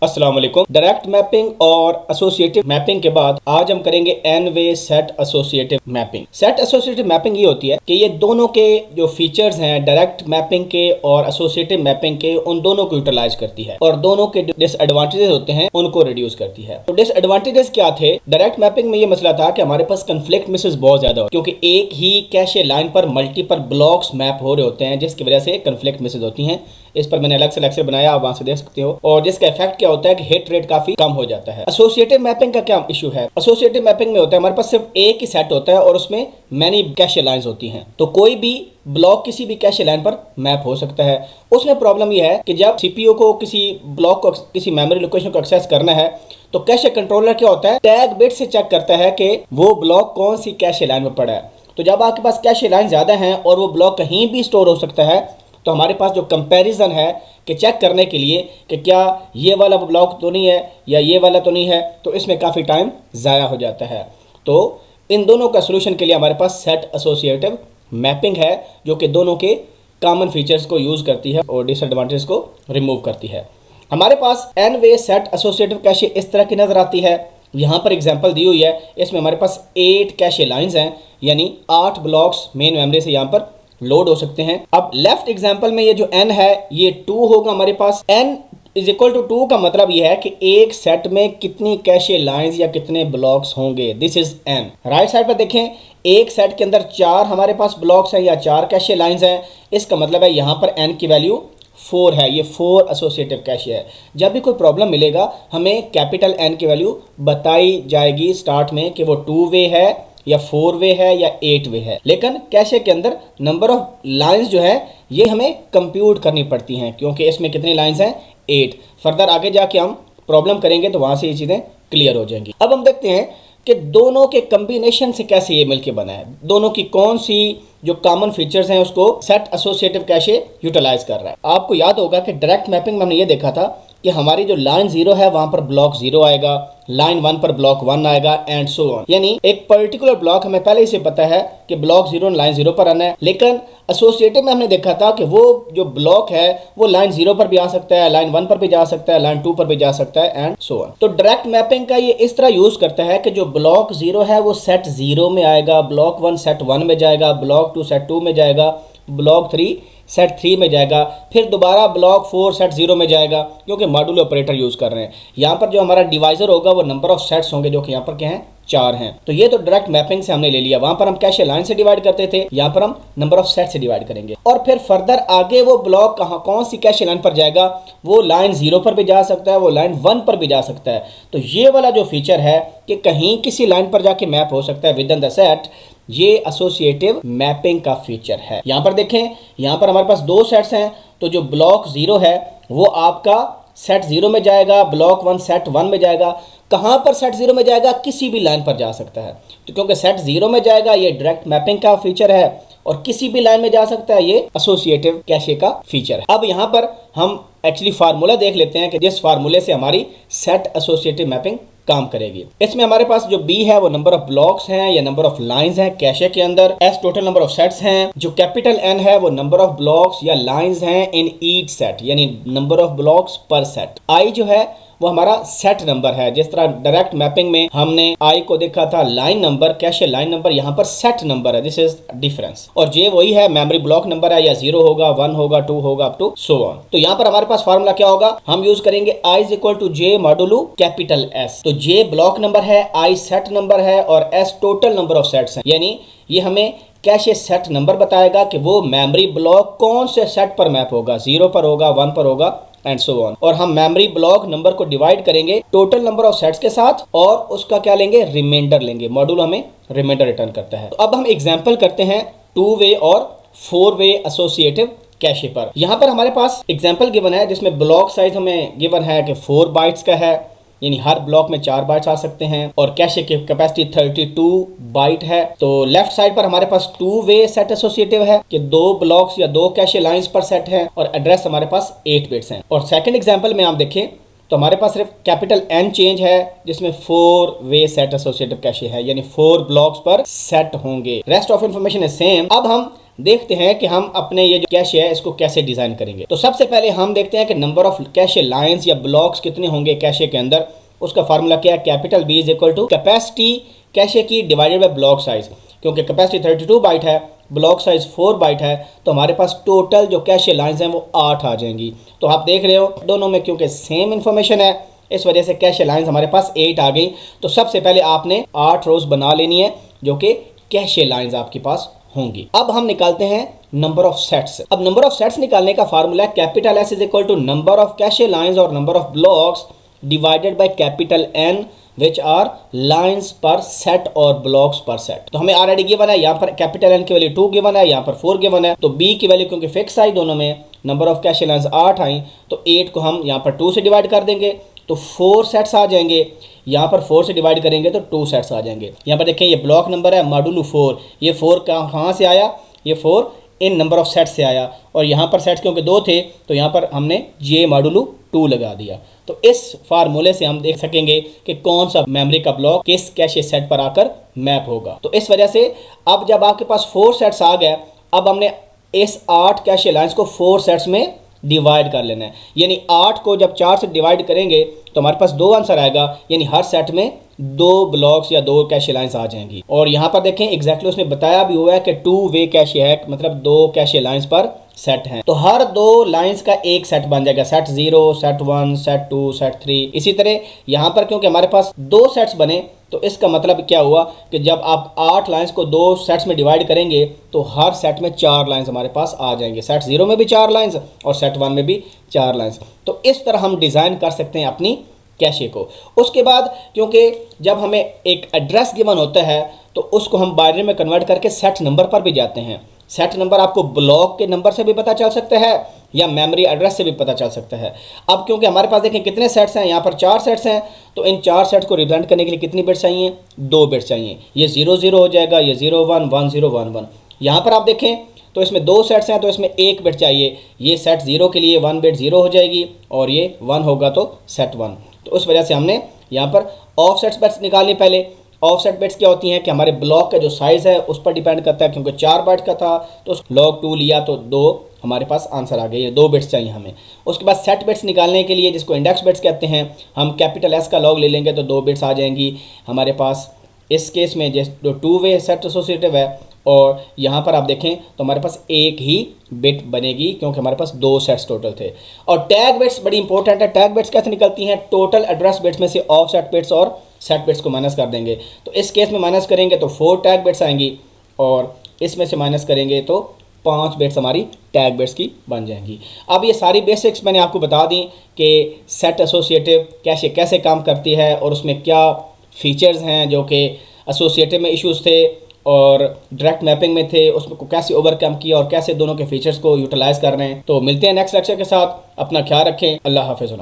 अस्सलाम वालेकुम। Direct mapping और एसोसिएटिव मैपिंग के बाद आज हम करेंगे N way set associative mapping. Set associative mapping ये होती है कि ये दोनों के जो फीचर्स हैं डायरेक्ट मैपिंग के और एसोसिएटिव मैपिंग के, उन दोनों को यूटिलाइज करती है और दोनों के डिसएडवांटेजेस होते हैं उनको रिड्यूस करती है। तो डिसएडवांटेजेस क्या थे? डायरेक्ट मैपिंग में ये मसला था कि हमारे पास कंफ्लिक्ट मिसेस बहुत ज्यादा हो, क्योंकि एक ही कैशे लाइन पर मल्टीपल ब्लॉक्स मैप हो रहे होते हैं, जिसकी वजह से कंफ्लिक्ट मिसेस होती हैं। इस पर मैंने अलग से लेक्चर बनाया, आप वहां से देख सकते हो। और जिसका इफेक्ट क्या होता है कि हिट रेट काफी कम हो जाता है। एसोसिएटिव मैपिंग का क्या इशू है? एसोसिएटिव मैपिंग में होता है हमारे पास सिर्फ एक ही सेट होता है और उसमें मैनी कैशे लाइंस होती हैं, तो कोई भी ब्लॉक किसी भी कैशे लाइन पर मैप हो सकता है। उसमें प्रॉब्लम यह है कि जब सीपीयू को किसी ब्लॉक को, किसी मेमोरी लोकेशन को एक्सेस करना है, तो कैशे कंट्रोलर क्या होता है, टैग बिट से चेक करता है कि वो ब्लॉक कौन सी कैशे लाइन में पड़ा है। तो जब आपके पास कैशे लाइन ज्यादा हैं और वो ब्लॉक कहीं भी स्टोर हो सकता है, तो हमारे पास जो कंपैरिजन है कि चेक करने के लिए कि क्या ये वाला ब्लॉक तो नहीं है या ये वाला तो नहीं है, तो इसमें काफ़ी टाइम ज़ाया हो जाता है। तो इन दोनों का सोल्यूशन के लिए हमारे पास सेट एसोसिएटिव मैपिंग है, जो कि दोनों के कॉमन फीचर्स को यूज़ करती है और डिसएडवांटेज को रिमूव करती है। हमारे पास N way set associative cache इस तरह की नज़र आती है। यहाँ पर एग्जाम्पल दी हुई है, इसमें हमारे पास 8 कैशे लाइन्स हैं, यानी 8 ब्लॉक्स मेन मेमोरी से यहाँ पर लोड हो सकते हैं। अब लेफ्ट एग्जांपल में ये जो n है ये 2 होगा हमारे पास। n इज इक्वल टू 2 का मतलब ये है कि एक सेट में कितनी कैशे लाइंस या कितने ब्लॉक्स होंगे, this is n। Right side पर देखें, एक सेट के अंदर 4 हमारे पास ब्लॉक्स हैं या 4 कैशे लाइंस हैं, इसका मतलब है यहाँ पर n की वैल्यू 4 है, ये 4 एसोसिएटिव कैशे है। जब भी कोई प्रॉब्लम मिलेगा हमें कैपिटल N की वैल्यू बताई जाएगी स्टार्ट में कि वो 2 वे है या 4 वे है या 8 वे है। लेकिन कैशे के अंदर नंबर ऑफ लाइंस जो है ये हमें कंप्यूट करनी पड़ती हैं, क्योंकि इसमें कितनी लाइंस हैं, 8। फर्दर आगे जाके हम प्रॉब्लम करेंगे तो वहां से ये चीज़ें क्लियर हो जाएंगी। अब हम देखते हैं कि दोनों के कम्बिनेशन से कैसे ये मिलके बना है, दोनों की कौन सी जो कॉमन फीचर्स हैं उसको सेट एसोसिएटिव कैशे यूटिलाइज कर रहा है। आपको याद होगा कि डायरेक्ट मैपिंग में हमने ये देखा था कि हमारी जो लाइन 0 है वहां पर ब्लॉक 0 आएगा, लाइन 1 पर ब्लॉक 1 आएगा एंड सो ऑन। यानी एक पर्टिकुलर ब्लॉक हमें पहले ही से पता है कि ब्लॉक 0 लाइन 0 पर आना है। लेकिन एसोसिएटिव में हमने देखा था कि वो जो ब्लॉक है वो लाइन 0 पर भी आ सकता है, लाइन 1 पर भी जा सकता है, लाइन 2 पर भी जा सकता है एंड सो ऑन। तो डायरेक्ट मैपिंग का ये इस तरह यूज करता है कि जो ब्लॉक 0 है वो सेट 0 में आएगा, ब्लॉक 1 सेट 1 में जाएगा, ब्लॉक 2 सेट 2 में जाएगा, ब्लॉक 3 सेट 3 में जाएगा, फिर दोबारा ब्लॉक 4 सेट 0 में जाएगा, क्योंकि मॉड्यूल ऑपरेटर यूज कर रहे हैं। यहाँ पर जो हमारा डिवाइजर होगा वो नंबर ऑफ सेट्स होंगे, जो कि यहाँ पर क्या है, 4 हैं। तो ये तो डायरेक्ट मैपिंग से हमने ले लिया। वहां पर हम कैशे लाइन से डिवाइड करते थे, यहाँ पर हम नंबर ऑफ सेट से डिवाइड करेंगे। और फिर फर्दर आगे वो ब्लॉक कहाँ कौन सी कैशे लाइन पर जाएगा, वो लाइन 0 पर भी जा सकता है, वो लाइन 1 पर भी जा सकता है। तो ये वाला जो फीचर है कि कहीं किसी लाइन पर जाके मैप हो सकता है विद इन द सेट, ये एसोसिएटिव मैपिंग का फीचर है। यहां पर देखें, यहां पर हमारे पास 2 सेट्स हैं, तो जो ब्लॉक 0 है वो आपका सेट 0 में जाएगा, ब्लॉक 1 सेट 1 में जाएगा। कहां पर सेट 0 में जाएगा, किसी भी लाइन पर जा सकता है। तो क्योंकि सेट 0 में जाएगा ये डायरेक्ट मैपिंग का फीचर है और किसी भी लाइन में जा सकता है, ये एसोसिएटिव कैशे का फीचर है। अब यहां पर हम एक्चुअली फार्मूला देख लेते हैं कि जिस फार्मूले से हमारी सेट एसोसिएटिव मैपिंग काम करेगी। इसमें हमारे पास जो B है वो नंबर ऑफ ब्लॉक्स हैं या नंबर ऑफ लाइंस हैं कैशे के अंदर, S total number of sets हैं, जो कैपिटल N है वो नंबर ऑफ ब्लॉक्स या लाइंस हैं इन ईच सेट, यानी number of blocks per set. I जो है वो हमारा सेट नंबर है। जिस तरह डायरेक्ट मैपिंग में हमने I को देखा था line number, cache line number, यहाँ पर सेट नंबर है, दिस इज डिफरेंस। और J वही है, मेमोरी ब्लॉक नंबर है, या 0 होगा, 1 होगा, 2 होगा, अप टू सो ऑन। तो यहाँ पर हमारे पास फार्मूला क्या होगा, हम यूज करेंगे I is equal to J modulo capital S। तो J ब्लॉक नंबर है, I सेट नंबर है और S total number of sets हैं। यानी ये हमें कैशे सेट नंबर बताएगा कि वो मेमोरी ब्लॉक कौन से सेट पर मैप होगा, 0 पर होगा, 1 पर होगा एंड सो ऑन। और हम मेमोरी ब्लॉक नंबर को डिवाइड करेंगे टोटल नंबर ऑफ सेट्स के साथ और उसका क्या लेंगे, रिमाइंडर लेंगे। मॉड्यूल हमें रिमाइंडर रिटर्न करता है। तो अब हम एग्जांपल करते हैं 2 वे और 4 वे एसोसिएटिव कैशे पर। यहाँ पर हमारे पास एग्जांपल गिवन है जिसमें ब्लॉक साइज हमें गिवन है कि 4 बाइट्स का है, यानी हर ब्लॉक में 4 बाइट्स आ सकते हैं और कैशे की कैपेसिटी 32 बाइट है। तो लेफ्ट साइड पर हमारे पास 2 वे सेट एसोसिएटिव है कि 2 ब्लॉक्स या 2 कैशे लाइंस पर सेट है और एड्रेस हमारे पास 8 बिट्स हैं। और सेकंड एग्जांपल में आप देखें तो हमारे पास सिर्फ कैपिटल N चेंज है, जिसमें 4 वे सेट एसोसिएटिव कैशे है, यानी 4 ब्लॉक्स पर सेट होंगे। Rest of information is same. अब हम देखते हैं कि हम अपने ये जो कैशे है इसको कैसे डिजाइन करेंगे। तो सबसे पहले हम देखते हैं कि नंबर ऑफ कैशे लाइंस या ब्लॉक्स कितने होंगे कैशे के अंदर। उसका फार्मूला क्या है, capital B is equal to capacity cache की डिवाइडेड बाय ब्लॉक साइज। क्योंकि कैपेसिटी 32 बाइट है, ब्लॉक साइज 4 बाइट है, तो हमारे पास टोटल जो कैशे लाइंस हैं वो 8 आ जाएंगी। तो आप देख रहे हो दोनों में क्योंकि सेम इंफॉर्मेशन है, इस वजह से कैशे लाइंस हमारे पास 8 आ गई। तो सबसे पहले आपने 8 रोज बना लेनी है जो कि कैशे लाइंस आपके पास होंगी। अब हम निकालते हैं नंबर ऑफ सेट्स। अब नंबर ऑफ सेट्स निकालने का फार्मूला है capital S is equal to number of cache lines और number of blocks divided by capital N which are lines per set और ब्लॉक्स पर सेट। तो हमें already given है, यहाँ पर कैपिटल N की वैल्यू 2 गिवन है, यहाँ पर 4 गिवन है। तो B की वैल्यू क्योंकि फिक्स आई दोनों में, नंबर ऑफ कैशे लाइंस 8 आई, तो 8 को हम यहाँ पर 2 से डिवाइड कर देंगे तो 4 सेट्स आ जाएंगे। यहाँ पर 4 से डिवाइड करेंगे तो 2 सेट्स आ जाएंगे। यहाँ पर देखें ये ब्लॉक नंबर है मॉडुलो 4, ये 4 कहाँ से आया, ये 4 इन नंबर ऑफ सेट्स से आया, और यहाँ पर सेट्स क्योंकि 2 थे तो यहाँ पर हमने जे मॉडुलो 2 लगा दिया। तो इस फार्मूले से हम देख सकेंगे कि कौन सा मेमोरी का ब्लॉक किस कैशे सेट पर आकर मैप होगा। तो इस वजह से अब जब आपके पास 4 सेट्स आ गए, अब हमने इस 8 कैशे लाइंस को 4 सेट्स में डिवाइड कर लेना है। यानी 8 को जब 4 से डिवाइड करेंगे तो हमारे पास 2 आंसर आएगा, यानी हर सेट में 2 ब्लॉक्स या 2 कैशे लाइंस आ जाएंगी। और यहाँ पर देखें एग्जैक्टली उसने बताया भी हुआ है कि 2 वे कैशे है, मतलब 2 कैशे लाइंस पर सेट हैं। तो हर 2 लाइंस का एक सेट बन जाएगा, सेट 0, सेट 1, सेट 2, सेट 3। इसी तरह यहाँ पर क्योंकि हमारे पास 2 सेट्स बने तो इसका मतलब क्या हुआ कि जब आप 8 लाइंस को 2 सेट्स में डिवाइड करेंगे तो हर सेट में 4 लाइंस हमारे पास आ जाएंगे। सेट 0 में भी 4 लाइंस और सेट 1 में भी 4 लाइंस। तो इस तरह हम डिज़ाइन कर सकते हैं अपनी कैशे को। उसके बाद क्योंकि जब हमें एक एड्रेस गिवन होता है तो उसको हम बाइनरी में कन्वर्ट करके सेट नंबर पर भी जाते हैं। सेट नंबर आपको ब्लॉक के नंबर से भी पता चल सकता है या मेमोरी एड्रेस से भी पता चल सकता है। अब क्योंकि हमारे पास देखें कितने सेट्स हैं, यहाँ पर 4 सेट्स हैं, तो इन 4 सेट्स को रिप्रेजेंट करने के लिए कितनी बिट्स चाहिए, 2 बिट्स चाहिए। ये 0 0 हो जाएगा, ये 0 1 1 0 1 1। यहाँ पर आप देखें तो इसमें 2 सेट्स हैं तो इसमें 1 बिट चाहिए। ये सेट 0 के लिए 1 बिट 0 हो जाएगी और ये 1 होगा तो सेट 1। तो उस वजह से हमने यहाँ पर ऑफसेट बिट्स निकालनी। पहले ऑफसेट बिट्स क्या होती हैं कि हमारे ब्लॉक का जो साइज़ है उस पर डिपेंड करता है। क्योंकि 4 बाइट का था तो log 2 लिया तो 2 हमारे पास आंसर आ गए, ये 2 बिट्स चाहिए हमें। उसके बाद सेट बिट्स निकालने के लिए जिसको इंडेक्स बिट्स कहते हैं, हम कैपिटल S का log ले लेंगे तो 2 बिट्स आ जाएंगी हमारे पास। इस केस में जो 2 वे सेट एसोसिएटिव है और यहाँ पर आप देखें तो हमारे पास एक ही बिट बनेगी क्योंकि हमारे पास 2 सेट्स टोटल थे। और टैग बिट्स बड़ी इंपॉर्टेंट है। टैग बिट्स कैसे निकलती हैं, टोटल एड्रेस बिट्स में से ऑफसेट बिट्स और सेट बिट्स को माइनस कर देंगे। तो इस केस में माइनस करेंगे तो 4 टैग बिट्स आएंगी और इसमें से माइनस करेंगे तो 5 बिट्स हमारी टैग बिट्स की बन जाएंगी। अब ये सारी बेसिक्स मैंने आपको बता दी कि सेट एसोसिएटिव कैशे कैसे काम करती है और उसमें क्या फीचर्स हैं जो कि एसोसिएटिव में इश्यूज़ थे और डायरेक्ट मैपिंग में थे, उसको कैसे ओवरकम किया और कैसे दोनों के फीचर्स को यूटिलाइज़ कर रहे हैं। तो मिलते हैं नेक्स्ट लेक्चर के साथ। अपना ख्याल रखें। अल्लाह हाफ़िज़।